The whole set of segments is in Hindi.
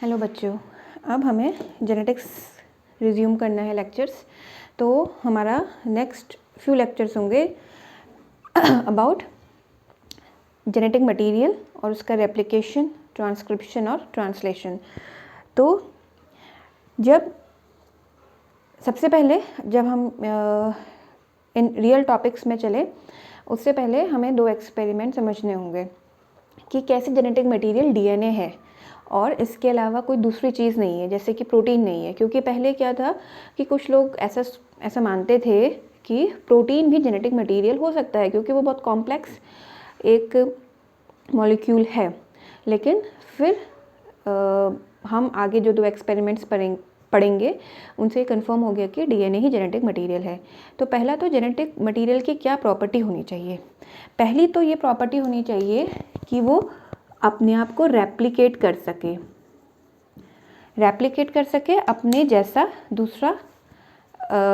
हेलो बच्चों, अब हमें जेनेटिक्स रिज्यूम करना है लेक्चर्स। तो हमारा नेक्स्ट फ्यू लेक्चर्स होंगे अबाउट जेनेटिक मटेरियल और उसका रेप्लिकेशन, ट्रांसक्रिप्शन और ट्रांसलेशन। तो सबसे पहले जब हम इन रियल टॉपिक्स में चले उससे पहले हमें 2 एक्सपेरिमेंट समझने होंगे कि कैसे जेनेटिक मटेरियल डीएनए है और इसके अलावा कोई दूसरी चीज़ नहीं है, जैसे कि प्रोटीन नहीं है। क्योंकि पहले क्या था कि कुछ लोग ऐसा मानते थे कि प्रोटीन भी जेनेटिक मटेरियल हो सकता है क्योंकि वो बहुत कॉम्प्लेक्स एक मॉलिक्यूल है। लेकिन फिर हम आगे जो 2 एक्सपेरिमेंट्स पढ़ेंगे उनसे कंफर्म हो गया कि डीएनए ही जेनेटिक मटेरियल है। तो पहला तो जेनेटिक मटेरियल की क्या प्रॉपर्टी होनी चाहिए। पहली तो ये प्रॉपर्टी होनी चाहिए कि वो अपने आप को रेप्लिकेट कर सके, अपने जैसा दूसरा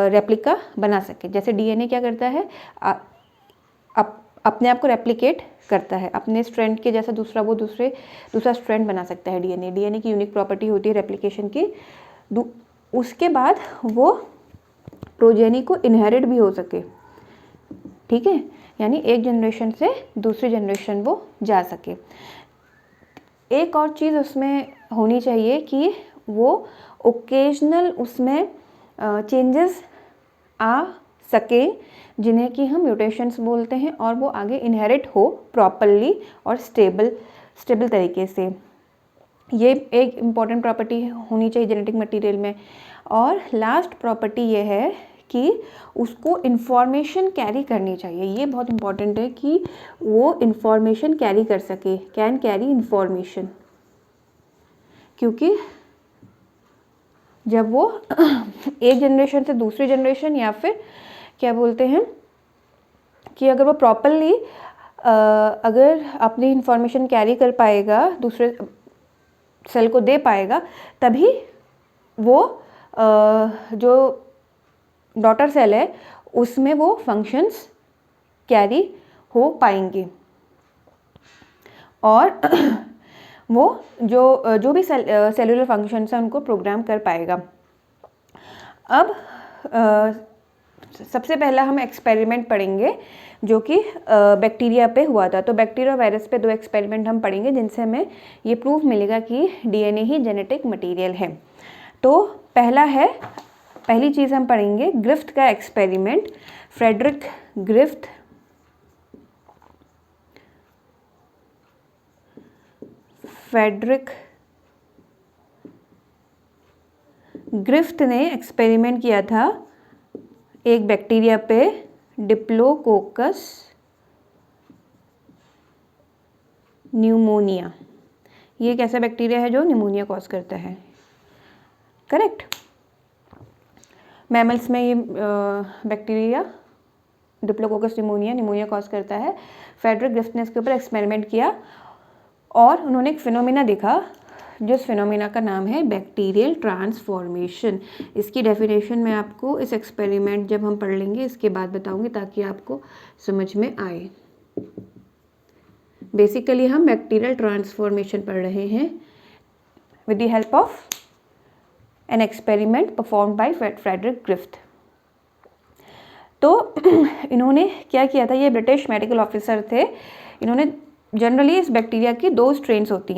रेप्लिका बना सके। जैसे डीएनए क्या करता है, अपने आप को रेप्लिकेट करता है, अपने स्ट्रैंड के जैसा दूसरा स्ट्रैंड बना सकता है। डीएनए की यूनिक प्रॉपर्टी होती है रेप्लिकेशन की। उसके बाद वो प्रोजेनी को इनहेरिट भी हो सके, ठीक है, यानी एक जनरेशन से दूसरी जनरेशन वो जा सके। एक और चीज़ उसमें होनी चाहिए कि वो ओकेजनल उसमें चेंजेस आ सके जिन्हें कि हम म्यूटेशंस बोलते हैं और वो आगे इनहेरिट हो प्रॉपरली और स्टेबल तरीके से। ये एक इम्पॉर्टेंट प्रॉपर्टी होनी चाहिए जेनेटिक मटेरियल में। और लास्ट प्रॉपर्टी ये है कि उसको इन्फॉर्मेशन कैरी करनी चाहिए। ये बहुत इम्पॉर्टेंट है कि वो इन्फॉर्मेशन कैरी कर सके, कैन कैरी इन्फॉर्मेशन। क्योंकि जब वो एक जनरेशन से दूसरी जनरेशन या फिर क्या बोलते हैं कि अगर वो प्रॉपरली अगर अपनी इन्फॉर्मेशन कैरी कर पाएगा, दूसरे सेल को दे पाएगा, तभी वो जो डॉटर सेल है उसमें वो फंक्शंस कैरी हो पाएंगे और वो जो भी सेलुलर फंक्शंस हैं उनको प्रोग्राम कर पाएगा। अब सबसे पहला हम एक्सपेरिमेंट पढ़ेंगे जो कि बैक्टीरिया पे हुआ था। तो बैक्टीरिया वायरस पे 2 एक्सपेरिमेंट हम पढ़ेंगे जिनसे हमें ये प्रूफ मिलेगा कि डीएनए ही जेनेटिक मटेरियल है। तो पहली चीज़ हम पढ़ेंगे ग्रिफ्थ का एक्सपेरिमेंट। फ्रेडरिक ग्रिफ्थ ने एक्सपेरिमेंट किया था एक बैक्टीरिया पे, डिप्लोकोकस न्यूमोनिया। ये एक ऐसा बैक्टीरिया है जो निमोनिया कॉज करता है, करेक्ट। मैमल्स में ये बैक्टीरिया डिप्लोकोकस निमोनिया कॉज करता है। फ्रेडरिक ग्रिफ्थ ने इसके ऊपर एक्सपेरिमेंट किया और उन्होंने एक फिनोमिना देखा जिस फिनोमिना का नाम है बैक्टीरियल ट्रांसफॉर्मेशन। इसकी डेफिनेशन मैं आपको इस एक्सपेरिमेंट जब हम पढ़ लेंगे इसके बाद बताऊंगी ताकि आपको समझ में आए। बेसिकली हम बैक्टीरियल ट्रांसफॉर्मेशन पढ़ रहे हैं with the help of an experiment performed by Frederick Griffith. तो इन्होंने क्या किया था, ये ब्रिटिश मेडिकल ऑफिसर थे। इन्होंने जनरली इस बैक्टीरिया की 2 स्ट्रेन्स होती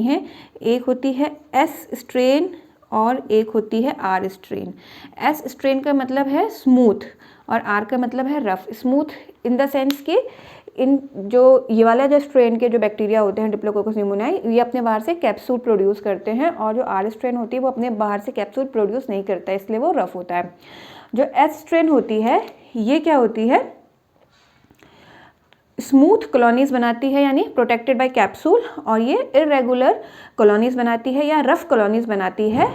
हैं। एक होती है एस स्ट्रेन और एक होती है आर स्ट्रेन। एस स्ट्रेन का मतलब है स्मूथ और आर का मतलब है rough. Smooth in the sense कि इन जो ये वाला जो स्ट्रेन के जो बैक्टीरिया होते हैं डिप्लोकोकस न्यूमोनियाई, ये अपने बाहर से कैप्सूल प्रोड्यूस करते हैं और जो आर स्ट्रेन होती है वो अपने बाहर से कैप्सूल प्रोड्यूस नहीं करता है, इसलिए वो रफ होता है। जो एस स्ट्रेन होती है ये क्या होती है, स्मूथ कॉलोनीज बनाती है यानी प्रोटेक्टेड बाय कैप्सूल, और ये इरेगुलर कॉलोनीज बनाती है या रफ कॉलोनीज बनाती है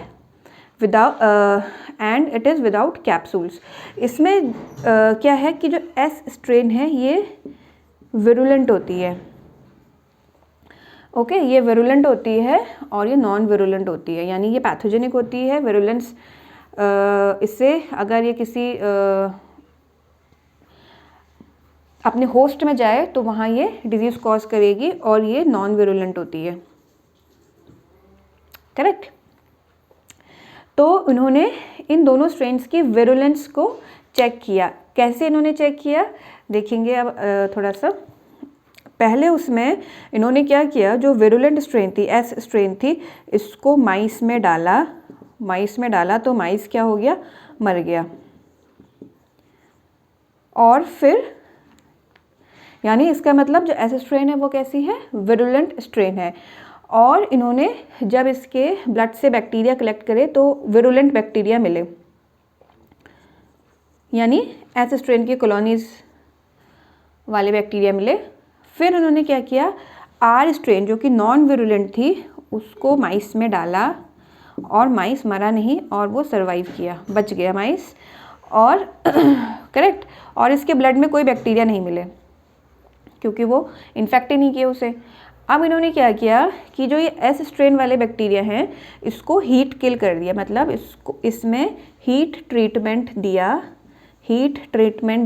without and it is without capsules. इसमें क्या है कि जो एस स्ट्रेन है ये विरुलेंट होती है, ओके, ये विरुलेंट होती है और ये नॉन विरुलेंट होती है, यानी ये पैथोजेनिक होती है। विरुलेंस इससे अगर ये किसी अपने होस्ट में जाए तो वहाँ ये डिजीज़ कॉज करेगी और ये नॉन विरुलेंट होती है। करेक्ट। तो उन्होंने इन दोनों स्ट्रेन्स की विरुलेंस को चेक किया। कैसे इन्होंने चेक किया देखेंगे अब थोड़ा सा। पहले उसमें इन्होंने क्या किया, जो विरुलेंट स्ट्रेन थी, एस स्ट्रेन थी, इसको माइस में डाला तो माइस क्या हो गया, मर गया। और फिर यानी इसका मतलब जो एस स्ट्रेन है वो कैसी है, विरुलेंट स्ट्रेन है। और इन्होंने जब इसके ब्लड से बैक्टीरिया कलेक्ट करे तो विरुलेंट बैक्टीरिया मिले, यानी एस स्ट्रेन की कॉलोनीज वाले बैक्टीरिया मिले। फिर उन्होंने क्या किया, आर स्ट्रेन जो कि नॉन विरुलेंट थी उसको माइस में डाला और माइस मरा नहीं और वो सरवाइव किया, बच गया माइस। और करेक्ट, और इसके ब्लड में कोई बैक्टीरिया नहीं मिले क्योंकि वो इन्फेक्ट ही नहीं किए उसे। अब इन्होंने क्या किया कि जो ये एस स्ट्रेन वाले बैक्टीरिया हैं इसको हीट किल कर दिया, मतलब इसमें हीट ट्रीटमेंट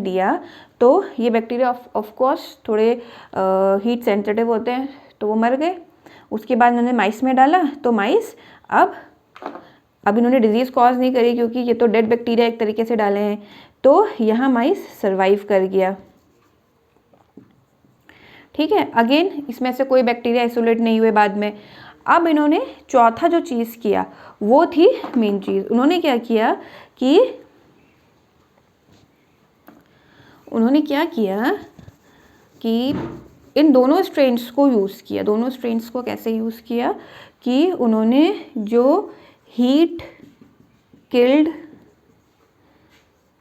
दिया तो ये बैक्टीरिया ऑफ कोर्स थोड़े हीट सेंसिटिव होते हैं तो वो मर गए। उसके बाद इन्होंने माइस में डाला तो माइस अब इन्होंने डिजीज़ कॉज नहीं करी क्योंकि ये तो डेड बैक्टीरिया एक तरीके से डाले हैं, तो यहाँ माइस सरवाइव कर गया। ठीक है, अगेन इसमें से कोई बैक्टीरिया आइसोलेट नहीं हुए बाद में। अब इन्होंने चौथा जो चीज़ किया वो थी मेन चीज़। उन्होंने क्या किया कि इन दोनों स्ट्रेन्स को यूज़ किया। दोनों स्ट्रेन्स को कैसे यूज़ किया कि उन्होंने जो हीट किल्ड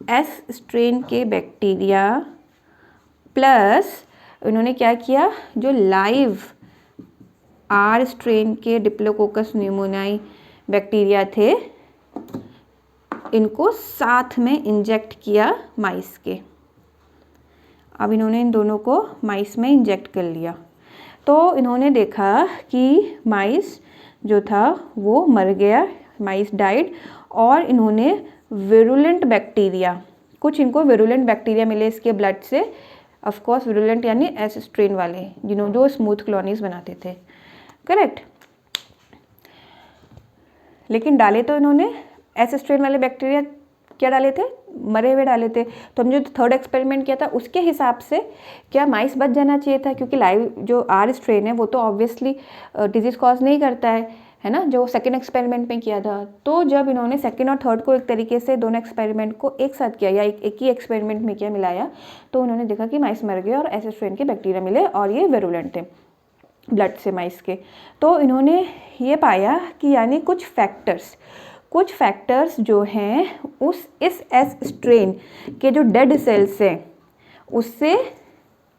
एस स्ट्रेन के बैक्टीरिया प्लस उन्होंने क्या किया, जो लाइव आर स्ट्रेन के डिप्लोकोकस न्यूमोनियाई बैक्टीरिया थे इनको साथ में इंजेक्ट किया माइस के। अब इन्होंने इन दोनों को माइस में इंजेक्ट कर लिया तो इन्होंने देखा कि माइस जो था वो मर गया, माइस डाइड। और इन्होंने विरुलेंट बैक्टीरिया, कुछ इनको विरुलेंट बैक्टीरिया मिले इसके ब्लड से, ऑफ कोर्स विरुलेंट यानी एस स्ट्रेन वाले जो स्मूथ कॉलोनीज बनाते थे, करेक्ट। लेकिन डाले तो इन्होंने एस स्ट्रेन वाले बैक्टीरिया क्या डाले थे, मरे हुए डाले थे। तो हमने जो थर्ड एक्सपेरिमेंट किया था उसके हिसाब से क्या माइस बच जाना चाहिए था, क्योंकि लाइव जो आर स्ट्रेन है वो तो ऑब्वियसली डिजीज़ कॉज नहीं करता है ना, जो सेकेंड एक्सपेरिमेंट में किया था। तो जब इन्होंने सेकेंड और थर्ड को एक तरीके से दोनों एक्सपेरिमेंट को एक साथ किया या एक ही एक्सपेरिमेंट में किया, मिलाया, तो उन्होंने देखा कि माइस मर गए और एस स्ट्रेन के बैक्टीरिया मिले और ये विरुलेंट थे ब्लड से माइस के। तो इन्होंने ये पाया कि यानी कुछ फैक्टर्स जो हैं इस एस स्ट्रेन के जो डेड सेल्स हैं उससे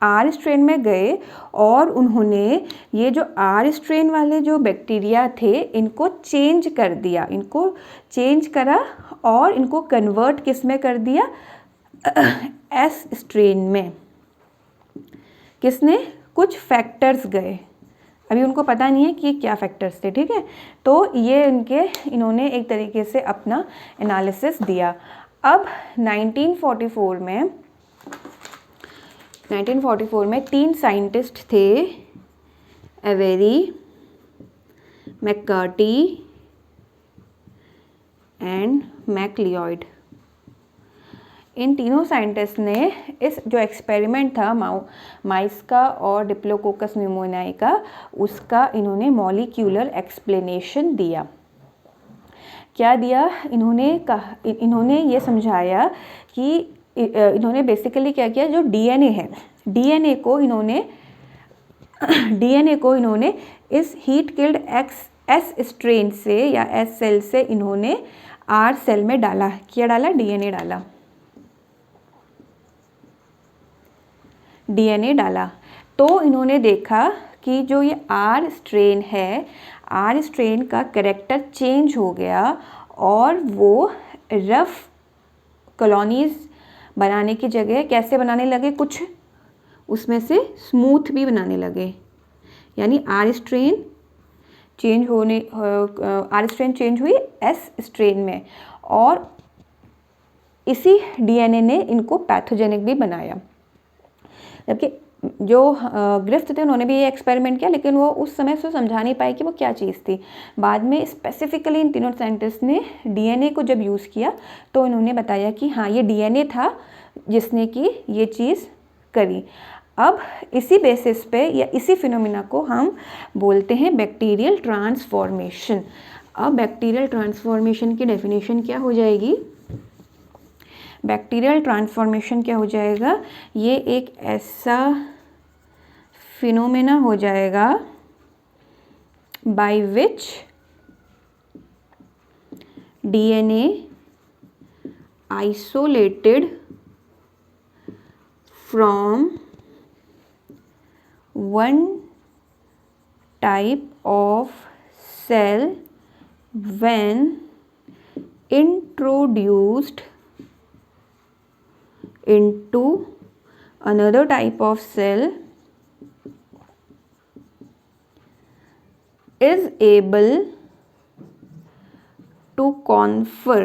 आर स्ट्रेन में गए और उन्होंने ये जो आर स्ट्रेन वाले जो बैक्टीरिया थे इनको चेंज कर दिया, इनको चेंज करा और इनको कन्वर्ट किस में कर दिया, एस स्ट्रेन में। किसने, कुछ फैक्टर्स गए, अभी उनको पता नहीं है कि क्या फैक्टर्स थे, ठीक है। तो ये इन्होंने एक तरीके से अपना एनालिसिस दिया। अब 1944 में 3 साइंटिस्ट थे, एवेरी, मैककार्टी एंड मैकलियॉयड। इन तीनों साइंटिस्ट ने इस जो एक्सपेरिमेंट था माइस का और डिप्लोकोकस न्यूमोनियाई का, उसका इन्होंने मॉलिक्यूलर एक्सप्लेनेशन दिया। क्या दिया इन्होंने ये समझाया कि इन्होंने बेसिकली क्या किया, जो डीएनए है, डीएनए को इन्होंने इस हीट किल्ड एस स्ट्रेन से या एस सेल से इन्होंने आर सेल में डाला। क्या डाला, डीएनए डाला। तो इन्होंने देखा कि जो ये आर स्ट्रेन है, आर स्ट्रेन का कैरेक्टर चेंज हो गया और वो रफ कॉलोनीज बनाने की जगह कैसे बनाने लगे, कुछ उसमें से स्मूथ भी बनाने लगे। यानी आर स्ट्रेन चेंज हुई एस स्ट्रेन में और इसी डीएनए ने इनको पैथोजेनिक भी बनाया। जबकि जो ग्रिफ्थ थे उन्होंने भी ये एक्सपेरिमेंट किया, लेकिन वो उस समय से समझा नहीं पाए कि वो क्या चीज़ थी। बाद में स्पेसिफिकली इन तीनों साइंटिस्ट ने डीएनए को जब यूज़ किया तो इन्होंने बताया कि हाँ ये डीएनए था जिसने कि ये चीज़ करी। अब इसी बेसिस पे या इसी फिनोमिना को हम बोलते हैं बैक्टीरियल ट्रांसफॉर्मेशन। अब बैक्टीरियल ट्रांसफॉर्मेशन की डेफिनेशन क्या हो जाएगी? बैक्टीरियल ट्रांसफॉर्मेशन क्या हो जाएगा? ये एक ऐसा फिनोमेना हो जाएगा by which DNA isolated from one type of cell when introduced into another type of cell is able to confer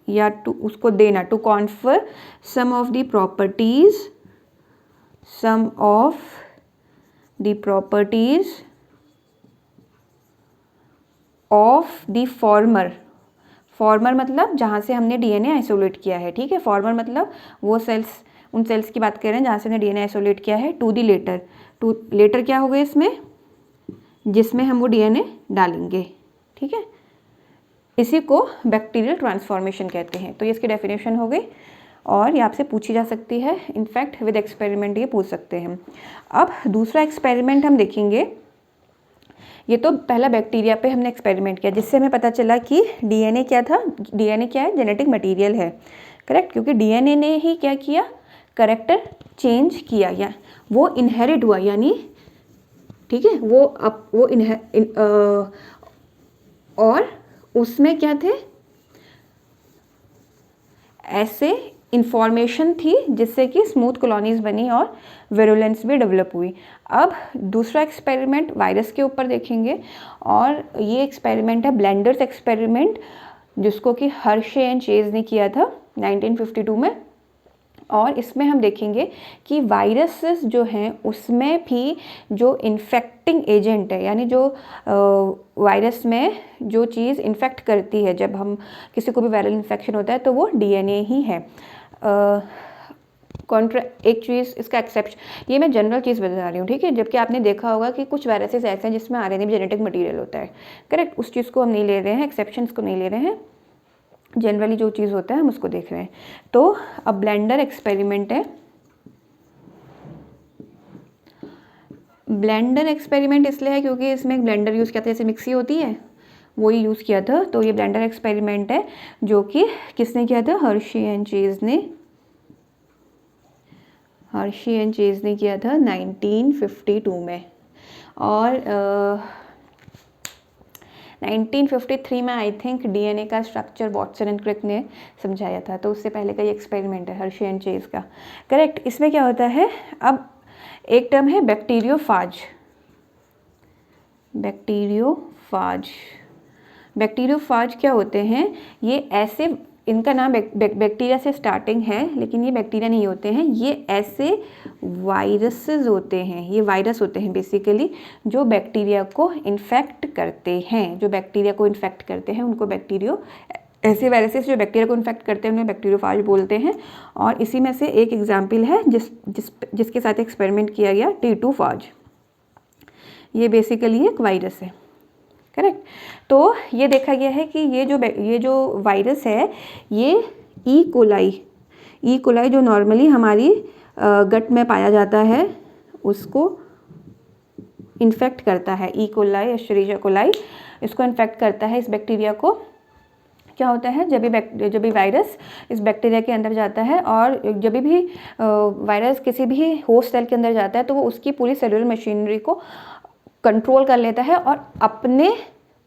या to उसको देना to confer some of the properties of the farmer मतलब जहाँ से हमने डीएनए आइसोलेट किया है, ठीक है। फॉर्मर मतलब वो सेल्स, उन सेल्स की बात कर रहे हैं जहाँ से हमने डीएनए आइसोलेट किया है। To the letter, to letter क्या हो गए इसमें? जिसमें हम वो डीएनए डालेंगे, ठीक है। इसी को बैक्टीरियल ट्रांसफॉर्मेशन कहते हैं। तो ये इसकी डेफिनेशन हो गई और ये आपसे पूछी जा सकती है, इनफैक्ट विद एक्सपेरिमेंट ये पूछ सकते हैं। अब दूसरा एक्सपेरिमेंट हम देखेंगे। ये तो पहला बैक्टीरिया पे हमने एक्सपेरिमेंट किया जिससे हमें पता चला कि डीएनए क्या था। डीएनए क्या है? जेनेटिक मटेरियल है, करेक्ट। क्योंकि डीएनए ने ही क्या किया? कैरेक्टर चेंज किया या वो इनहेरिट हुआ, यानी ठीक है और उसमें क्या थे? ऐसे इंफॉर्मेशन थी जिससे कि स्मूथ कॉलोनीज बनी और विरुलेंस भी डेवलप हुई। अब दूसरा एक्सपेरिमेंट वायरस के ऊपर देखेंगे और ये एक्सपेरिमेंट है ब्लेंडर्स एक्सपेरिमेंट, जिसको कि हर्शे एंड चेज ने किया था 1952 में। और इसमें हम देखेंगे कि वायरसेस जो हैं उसमें भी जो इन्फेक्टिंग एजेंट है, यानी जो वायरस में जो चीज़ इन्फेक्ट करती है, जब हम किसी को भी वायरल इन्फेक्शन होता है तो वो डीएनए ही है। एक चीज़ इसका एक्सेप्शन, ये मैं जनरल चीज़ बता रही हूँ, ठीक है। जबकि आपने देखा होगा कि कुछ वायरसेस ऐसे हैं जिसमें आरएनए भी जेनेटिक मटेरियल होता है, करेक्ट। उस चीज़ को हम नहीं ले रहे हैं, एक्सेप्शंस को नहीं ले रहे हैं, जनरली जो चीज़ होता है हम उसको देख रहे हैं। तो अब ब्लेंडर एक्सपेरिमेंट है। ब्लेंडर एक्सपेरिमेंट इसलिए है क्योंकि इसमें एक ब्लेंडर यूज़ किया था, जैसे मिक्सी होती है वही यूज़ किया था। तो ये ब्लेंडर एक्सपेरिमेंट है जो कि किसने किया था? हर्शी एंड चेज ने किया था 1952 में। और 1953 में आई थिंक डीएनए का स्ट्रक्चर वॉटसन एंड क्रिक ने समझाया था। तो उससे पहले का ये एक्सपेरिमेंट है हर्शी एंड चेज का, करेक्ट। इसमें क्या होता है? अब एक टर्म है बैक्टीरियोफाज। बैक्टीरियोफाज क्या होते हैं? ये ऐसे, इनका नाम बैक्टीरिया से स्टार्टिंग है, लेकिन ये बैक्टीरिया नहीं होते हैं, ये ऐसे वायरसेस होते हैं, ये वायरस होते हैं बेसिकली, जो बैक्टीरिया को इन्फेक्ट करते हैं। उनको ऐसे वायरसेस जो बैक्टीरिया को इन्फेक्ट करते हैं उन्हें बैक्टीरियोफाज बोलते हैं। और इसी में से एक एग्जाम्पल है जिसके साथ एक्सपेरिमेंट किया गया, टीटूफाज। ये बेसिकली एक वायरस है, करेक्ट। तो ये देखा गया है कि ये जो वायरस है ये ई कोलाई जो नॉर्मली हमारी गट में पाया जाता है उसको इन्फेक्ट करता है। ई कोलाई, एस्चेरिचिया कोलाई इसको इन्फेक्ट करता है। इस बैक्टीरिया को क्या होता है? जब भी वायरस इस बैक्टीरिया के अंदर जाता है और जब भी वायरस किसी भी होस्ट सेल के अंदर जाता है तो वो उसकी पूरी सेलुलर मशीनरी को कंट्रोल कर लेता है और अपने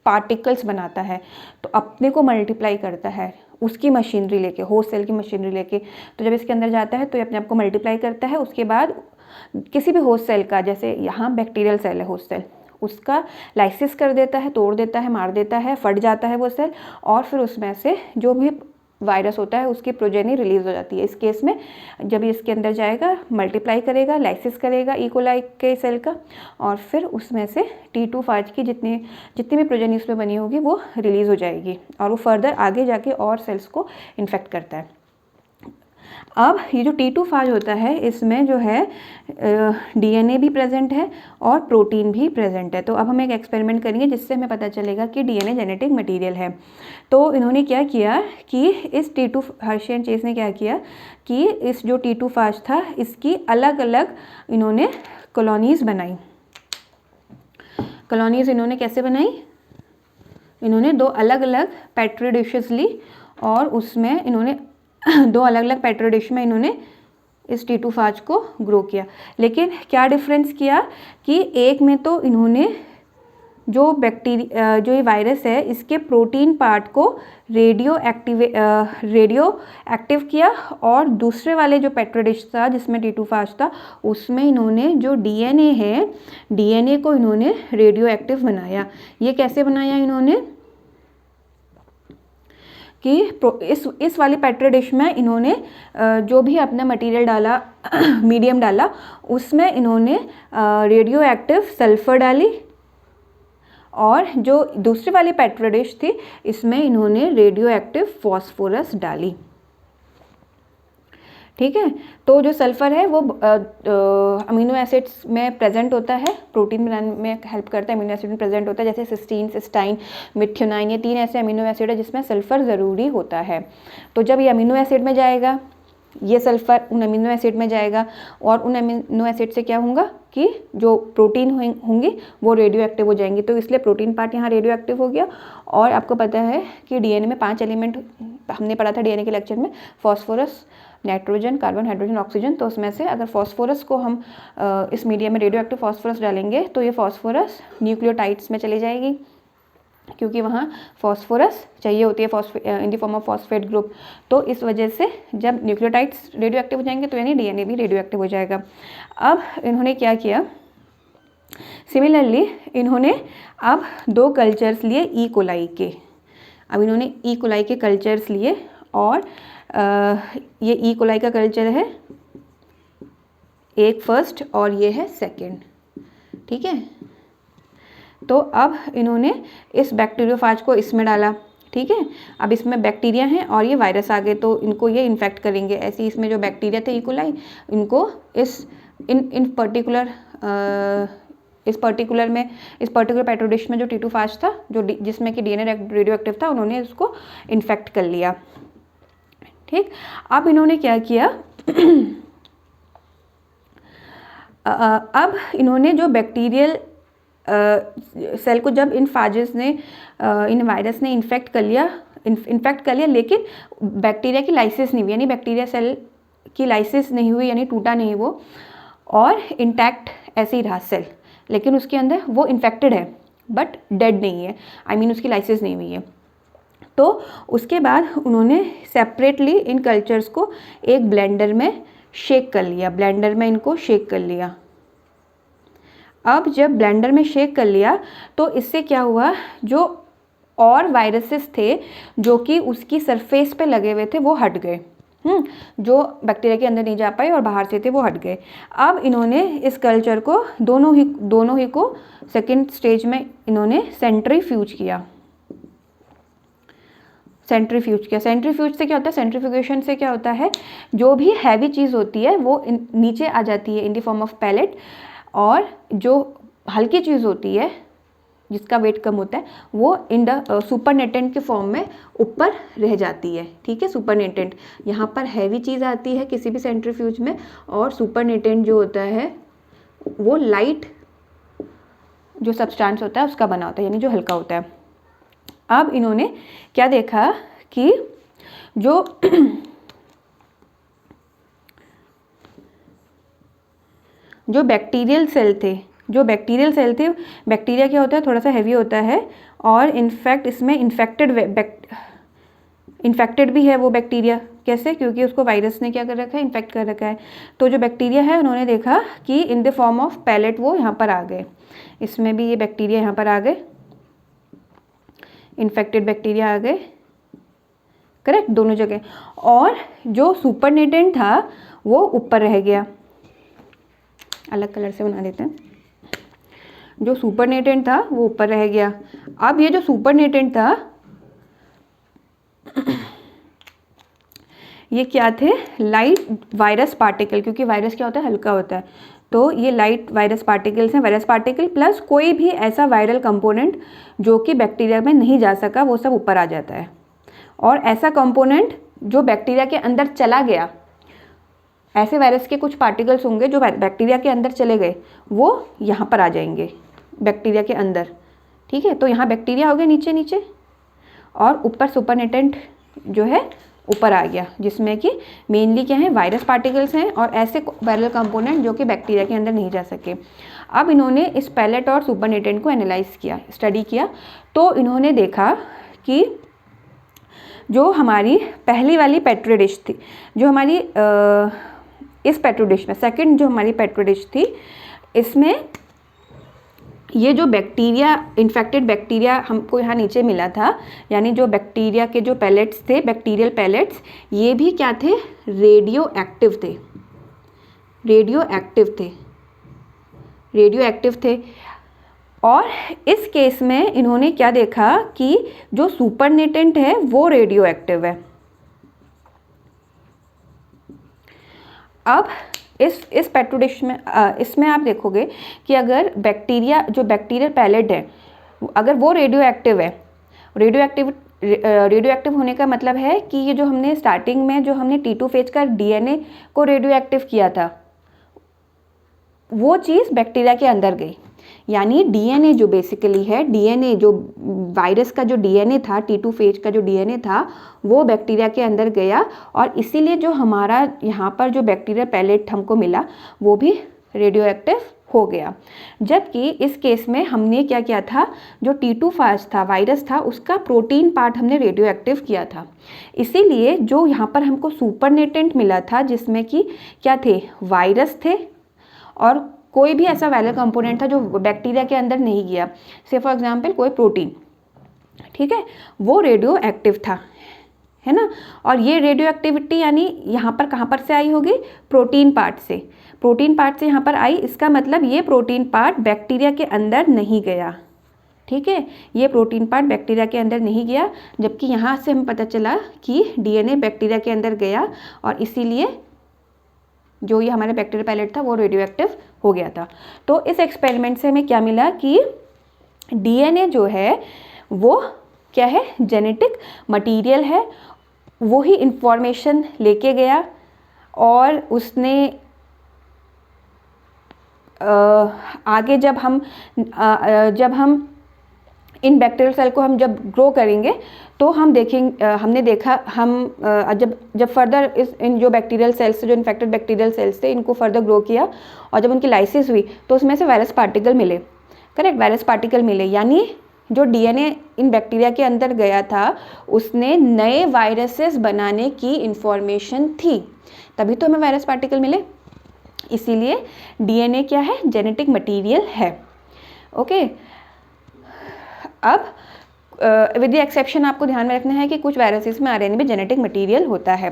पार्टिकल्स बनाता है, तो अपने को मल्टीप्लाई करता है उसकी मशीनरी लेके, होस्ट सेल की मशीनरी लेके। तो जब इसके अंदर जाता है तो ये अपने आप को मल्टीप्लाई करता है। उसके बाद किसी भी होस्ट सेल का, जैसे यहाँ बैक्टीरियल सेल है होस्ट सेल, उसका लाइसिस कर देता है, तोड़ देता है, मार देता है, फट जाता है वो सेल, और फिर उसमें से जो भी वायरस होता है उसकी प्रोजेनी रिलीज हो जाती है। इस केस में जब ये इसके अंदर जाएगा, मल्टीप्लाई करेगा, लाइसिस करेगा ई कोलाई के सेल का, और फिर उसमें से T2 फाज की जितनी भी प्रोजेनी उसमें बनी होगी वो रिलीज़ हो जाएगी और वो फर्दर आगे जाके और सेल्स को इन्फेक्ट करता है। अब ये जो T2 फाज होता है इसमें जो है DNA भी प्रेजेंट है और प्रोटीन भी प्रेजेंट है। तो अब हम एक एक्सपेरिमेंट करेंगे जिससे हमें पता चलेगा कि DNA जेनेटिक मटेरियल है। तो इन्होंने क्या किया कि इस T2 हर्शी एंड चेस ने क्या किया कि इस जो T2 फाज था इसकी अलग अलग इन्होंने कॉलोनीज़ बनाई। कॉलोनीज़ इन्होंने कैसे बनाई? इन्होंने दो अलग अलग पेट्री डिशेस ली और उसमें इन्होंने दो अलग अलग पेट्री डिश में इन्होंने इस T2 फाज को ग्रो किया। लेकिन क्या डिफरेंस किया कि एक में तो इन्होंने जो बैक्टीरिया जो ये वायरस है इसके प्रोटीन पार्ट को रेडियो एक्टिव किया, और दूसरे वाले जो पेट्री डिश था जिसमें T2 फाज था उसमें इन्होंने जो DNA है, DNA को इन्होंने रेडियो एक्टिव बनाया। ये कैसे बनाया इन्होंने कि इस वाली पेट्री डिश में इन्होंने जो भी अपना मटेरियल डाला मीडियम डाला उसमें इन्होंने रेडियो एक्टिव सल्फर डाली, और जो दूसरी वाली पेट्री डिश थी इसमें इन्होंने रेडियो एक्टिव फॉस्फोरस डाली। ठीक है, तो जो सल्फ़र है वो अमीनो एसिड्स में प्रेजेंट होता है, प्रोटीन बनाने में हेल्प करता है, अमीनो एसिड में प्रेजेंट होता है, जैसे सिस्टीन, सिस्टाइन, मिथ्योनाइन, ये 3 ऐसे अमीनो एसिड है जिसमें सल्फ़र ज़रूरी होता है। तो जब ये अमीनो एसिड में जाएगा, ये सल्फ़र उन अमीनो एसिड में जाएगा और उन अमीनो एसिड से क्या होगा कि जो प्रोटीन होंगी वो रेडियो एक्टिव हो जाएंगी। तो इसलिए प्रोटीन पार्ट यहाँ रेडियो एक्टिव हो गया। और आपको पता है कि DNA में 5 एलिमेंट हमने पढ़ा था DNA के लेक्चर में, phosphorus, nitrogen, carbon, hydrogen, oxygen. तो उसमें से अगर फॉस्फोरस को हम इस मीडियम में रेडियो एक्टिव फॉस्फोरस डालेंगे तो ये फॉस्फोरस न्यूक्लियोटाइड्स में चली जाएगी, क्योंकि वहाँ फॉस्फोरस चाहिए होती है in the form of phosphate group. तो इस वजह से जब न्यूक्लियोटाइड्स रेडियो एक्टिव हो जाएंगे तो यानी DNA भी रेडियो एक्टिव हो जाएगा। अब इन्होंने क्या किया, सिमिलरली इन्होंने अब 2 कल्चर्स लिए ई कोलाई के। अब इन्होंने ई कोलाई के कल्चर्स लिए और ये ई कोलाई का कल्चर है एक फर्स्ट और ये है सेकंड। ठीक है, तो अब इन्होंने इस बैक्टीरियोफाज को इसमें डाला। ठीक है, अब इसमें बैक्टीरिया हैं और ये वायरस आ गए तो इनको ये इन्फेक्ट करेंगे। ऐसे ही इसमें जो बैक्टीरिया थे ई कोलाई, इनको इस पर्टिकुलर पेट्री डिश में जो T2 फाज था जो जिसमें कि DNA रेडियो एक्टिव था, उन्होंने इसको इन्फेक्ट कर लिया। ठीक, अब इन्होंने क्या किया अब इन्होंने जो बैक्टीरियल सेल को जब इन फाजेस ने इन वायरस ने इन्फेक्ट कर लिया लेकिन बैक्टीरिया की लाइसिस नहीं हुई, यानी बैक्टीरिया सेल की लाइसिस नहीं हुई, यानी टूटा नहीं वो, और इंटैक्ट ऐसे ही रहा सेल, लेकिन उसके अंदर वो इन्फेक्टेड है बट डेड नहीं है, आई मीन उसकी लाइसिस नहीं हुई है। तो उसके बाद उन्होंने सेपरेटली इन कल्चर्स को एक ब्लेंडर में शेक कर लिया, ब्लेंडर में इनको शेक कर लिया। अब जब ब्लेंडर में शेक कर लिया तो इससे क्या हुआ, जो और वायरसेस थे जो कि उसकी सरफेस पे लगे हुए थे वो हट गए, जो बैक्टीरिया के अंदर नहीं जा पाए और बाहर से थे वो हट गए। अब इन्होंने इस कल्चर को दोनों ही को सेकेंड स्टेज में इन्होंने सेंट्रीफ्यूज किया। सेंट्रीफ्यूज से क्या होता है, सेंट्रीफ्यूगेशन से क्या होता है, जो भी हैवी चीज़ होती है वो नीचे आ जाती है in the form of pellet, और जो हल्की चीज़ होती है जिसका वेट कम होता है वो इन द सुपरनेटेंट के फॉर्म में ऊपर रह जाती है। ठीक है, सुपरनेटेंट, यहाँ पर हैवी चीज़ आती है किसी भी सेंट्रीफ्यूज में, और सुपरनेटेंट जो होता है वो लाइट जो सब्सटेंस होता है उसका बना होता है, यानी जो हल्का होता है। अब इन्होंने क्या देखा कि जो बैक्टीरियल सेल थे, बैक्टीरिया क्या होता है, थोड़ा सा हैवी होता है, और इनफैक्ट इसमें इन्फेक्टेड भी है वो बैक्टीरिया। कैसे, क्योंकि उसको वायरस ने क्या कर रखा है, इन्फेक्ट कर रखा है। तो जो बैक्टीरिया है उन्होंने देखा कि in the form of pellet वो यहाँ पर आ गए, इसमें भी ये बैक्टीरिया यहाँ पर आ गए, इन्फेक्टेड बैक्टीरिया आ गए, करेक्ट, दोनों जगह। और जो सुपरनेटेंट था वो ऊपर रह गया, अलग कलर से बना देते हैं। जो सुपरनेटेंट था वो ऊपर रह गया। अब ये जो सुपरनेटेंट था ये क्या थे, लाइट वायरस पार्टिकल, क्योंकि वायरस क्या होता है, हल्का होता है, तो ये लाइट वायरस पार्टिकल्स हैं। वायरस पार्टिकल प्लस कोई भी ऐसा वायरल कंपोनेंट जो कि बैक्टीरिया में नहीं जा सका, वो सब ऊपर आ जाता है। और ऐसा कंपोनेंट जो बैक्टीरिया के अंदर चला गया, ऐसे वायरस के कुछ पार्टिकल्स होंगे जो बैक्टीरिया के अंदर चले गए, वो यहाँ पर आ जाएंगे बैक्टीरिया के अंदर। ठीक है, तो यहाँ बैक्टीरिया हो गया नीचे नीचे, और ऊपर सुपरनेटेंट जो है ऊपर आ गया, जिसमें कि मेनली क्या है, वायरस पार्टिकल्स हैं और ऐसे वायरल कंपोनेंट जो कि बैक्टीरिया के अंदर नहीं जा सके। अब इन्होंने इस पैलेट और सुपरनेटेंट को एनालाइज किया, स्टडी किया, तो इन्होंने देखा कि जो हमारी पहली वाली पेट्री डिश थी, जो हमारी इस पेट्री डिश में सेकंड जो हमारी पेट्री डिश थी, इसमें ये जो बैक्टीरिया, इन्फेक्टेड बैक्टीरिया हमको यहाँ नीचे मिला था, यानी जो बैक्टीरिया के जो पैलेट्स थे, बैक्टीरियल पैलेट्स, ये भी क्या थे, रेडियो एक्टिव थे, रेडियो एक्टिव थे, रेडियो एक्टिव थे। और इस केस में इन्होंने क्या देखा कि जो सुपरनेटेंट है वो रेडियो एक्टिव है। अब इस पेट्री डिश में इसमें आप देखोगे कि अगर बैक्टीरिया, जो बैक्टीरियल पैलेट है, अगर वो रेडियो एक्टिव है, रेडियो एक्टिव होने का मतलब है कि ये जो हमने स्टार्टिंग में जो हमने T2 फेज का डीएनए को रेडियो एक्टिव किया था, वो चीज़ बैक्टीरिया के अंदर गई। यानी डीएनए जो बेसिकली है, डीएनए जो वायरस का जो डीएनए था, T2 फेज का जो डीएनए था, वो बैक्टीरिया के अंदर गया, और इसीलिए जो हमारा यहाँ पर जो बैक्टीरिया पैलेट हमको मिला वो भी रेडियो एक्टिव हो गया। जबकि इस केस में हमने क्या किया था, जो T2 फेज था, वायरस था, उसका प्रोटीन पार्ट हमने रेडियो एक्टिव किया था। इसीलिए जो यहाँ पर हमको सुपरनेटेंट मिला था, जिसमें कि क्या थे, वायरस थे और कोई भी ऐसा वायरल कंपोनेंट था जो बैक्टीरिया के अंदर नहीं गया, से फॉर एग्जांपल कोई प्रोटीन, ठीक है, वो रेडियो एक्टिव था, है ना। और ये रेडियो एक्टिविटी यानी यहाँ पर कहाँ पर से आई होगी, प्रोटीन पार्ट से, प्रोटीन पार्ट से यहाँ पर आई। इसका मतलब ये प्रोटीन पार्ट बैक्टीरिया के अंदर नहीं गया, ठीक है, ये प्रोटीन पार्ट बैक्टीरिया के अंदर नहीं गया। जबकि यहाँ से हमें पता चला कि डीएनए बैक्टीरिया के अंदर गया, और इसीलिए जो ये हमारा बैक्टीरियल पैलेट था वो रेडियो एक्टिव हो गया था। तो इस एक्सपेरिमेंट से हमें क्या मिला कि डीएनए जो है वो क्या है, जेनेटिक मटेरियल है, वो ही इंफॉर्मेशन लेके गया, और उसने आगे जब हम इन बैक्टीरियल सेल को हम जब ग्रो करेंगे तो हम देखेंगे, हमने देखा, हम जब फर्दर इन जो बैक्टीरियल सेल्स से, जो इन्फेक्टेड बैक्टीरियल सेल्स थे, इनको फर्दर ग्रो किया, और जब उनकी लाइसिस हुई तो उसमें से वायरस पार्टिकल मिले, करेक्ट, वायरस पार्टिकल मिले। यानी जो डीएनए इन बैक्टीरिया के अंदर गया था, उसने नए वायरसेस बनाने की इंफॉर्मेशन थी, तभी तो हमें वायरस पार्टिकल मिले। इसीलिए डीएनए क्या है, जेनेटिक मटीरियल है। ओके, अब विद द एक्सेप्शन आपको ध्यान में रखना है कि कुछ वायरसेस में आरएनए भी जेनेटिक मटेरियल होता है।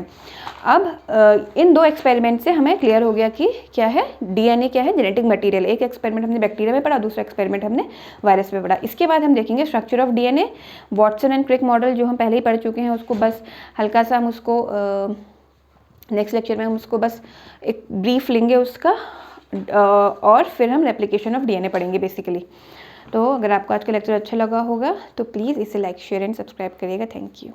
अब इन दो एक्सपेरिमेंट से हमें क्लियर हो गया कि क्या है, डीएनए क्या है, जेनेटिक मटेरियल। एक एक्सपेरिमेंट हमने बैक्टीरिया में पढ़ा, दूसरा एक्सपेरिमेंट हमने वायरस में पढ़ा। इसके बाद हम देखेंगे structure of DNA, Watson and Crick model, जो हम पहले ही पढ़ चुके हैं, उसको बस हल्का सा हम उसको नेक्स्ट लेक्चर में हम उसको बस एक ब्रीफ लेंगे उसका, और फिर हम रेप्लिकेशन ऑफ डीएनए पढ़ेंगे बेसिकली। तो अगर आपको आज का लेक्चर अच्छा लगा होगा तो प्लीज़ इसे लाइक, शेयर एंड सब्सक्राइब करिएगा। Thank you.